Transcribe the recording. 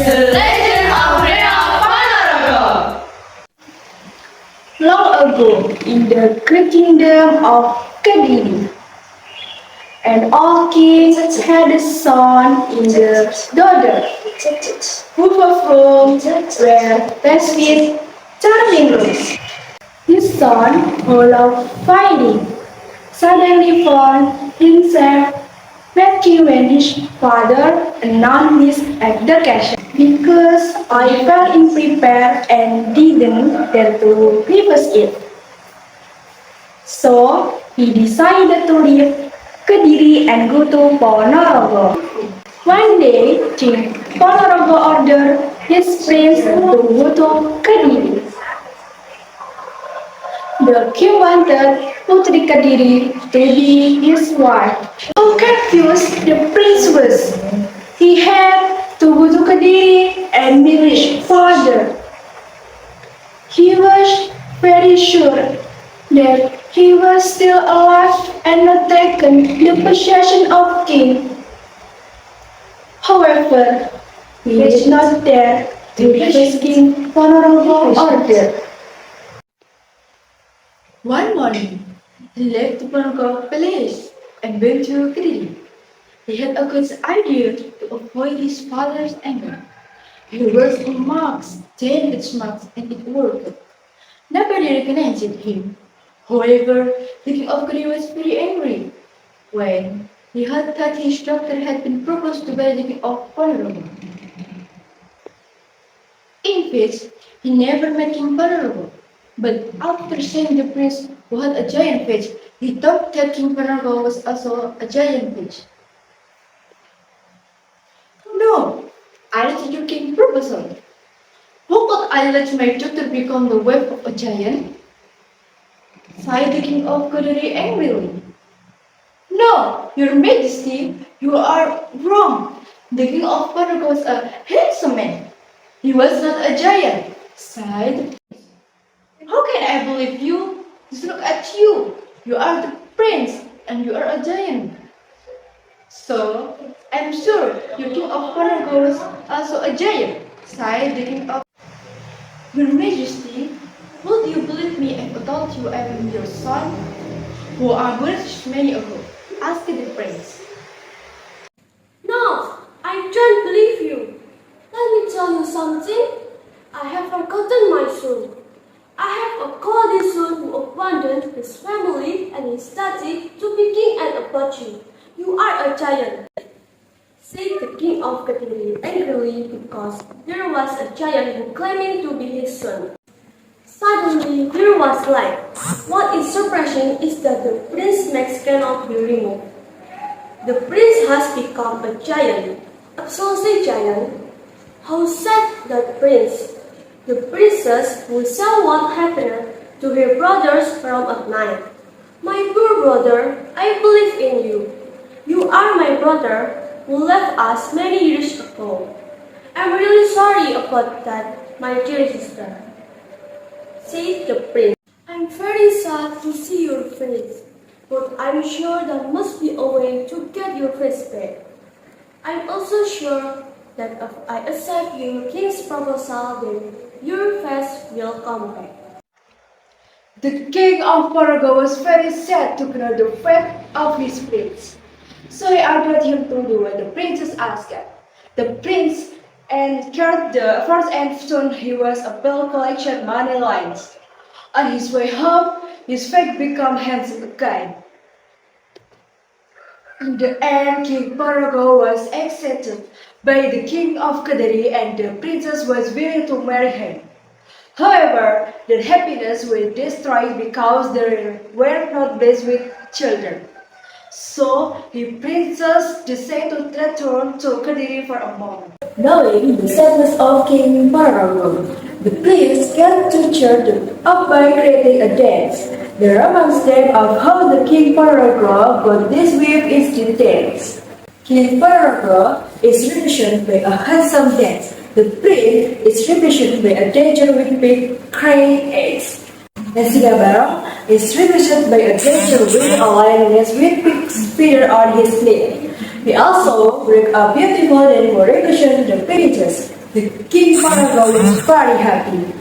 The Legend of Reog Ponorogo. Long ago, in the great kingdom of Kediri, and all kings had a son and a daughter, both of whom were blessed with charming looks. His son, who loved fighting, suddenly found himself packing when his father announced his abdication. Because I felt unprepared and didn't dare to reverse it. So he decided to leave Kediri and go to Ponorogo. One day, King Ponorogo ordered his prince to go to Kediri. The king wanted Putri Kediri to be his wife. How confused the prince was. He had to go to Kediri and meet his father. He was very sure that he was still alive and not taken the possession of king. However, he did not dare to refuse King Ponorogo order. One morning, he left the Ponorogo palace and went to Kediri. He had a good idea to avoid his father's anger. He wore some marks, 10 marks, and it worked. Nobody recognized him. However, the king of Kediri was very angry when he heard that his daughter had been proposed to by the king of Ponorogo. In fact, he never met King Ponorogo. But after seeing the prince who had a giant fish, he thought that King Ponorogo was also a giant fish. No, I reject your king's proposal. How could I let my daughter become the wife of a giant? Sighed the king of Kediri angrily. No, your majesty, you are wrong. The king of Ponorogo was a handsome man. He was not a giant, sighed. How can I believe you? Just look at you. You are the prince and you are a giant. So, I'm sure your king of Ponorogo was also a giant, sighed the king of. Your majesty, would you believe me if I told you I am your son, who I worshipped many ago? Asked the prince. No, I don't believe you. Let me tell you something. I have forgotten my son. I have a godly son who abandoned his family and his study to be king and about you. You are a giant, said the king of Kediri angrily because there was a giant who claiming to be his son. Suddenly, there was light. What is surprising is that the prince's mask cannot be removed. The prince has become a giant, absolutely giant. How sad that prince! The princess will tell what happened to her brothers from at night. My poor brother, I believe in you. You are my brother who left us many years ago. I'm really sorry about that, my dear sister, said the prince. I'm very sad to see your face, but I'm sure there must be a way to get your face back. I'm also sure that if I accept your king's proposal, then your face will come back. The king of Ponorogo was very sad to know the fate of his prince. So he ordered him to do what the princess asked. The prince entered the forest and soon he was a bill collection money lines. On his way home, his face became handsome again. In the end, King Ponorogo was accepted by the king of Kediri and the princess was willing to marry him. However, their happiness was destroyed because they were not blessed with children. So, the princess decided to return to Kediri for a moment. Knowing the sadness of King Ponorogo, the prince got to cheer them up by creating a dance. The romance dance of how the King Ponorogo got this with its details. King Ponorogo is represented by a handsome dance. The prince is represented by a dancer with big crane eggs. And Sinabara is represented by a dancer with a lioness with big spear on his neck. He also bring a beautiful and more represented the princess. The King Ponorogo was very happy.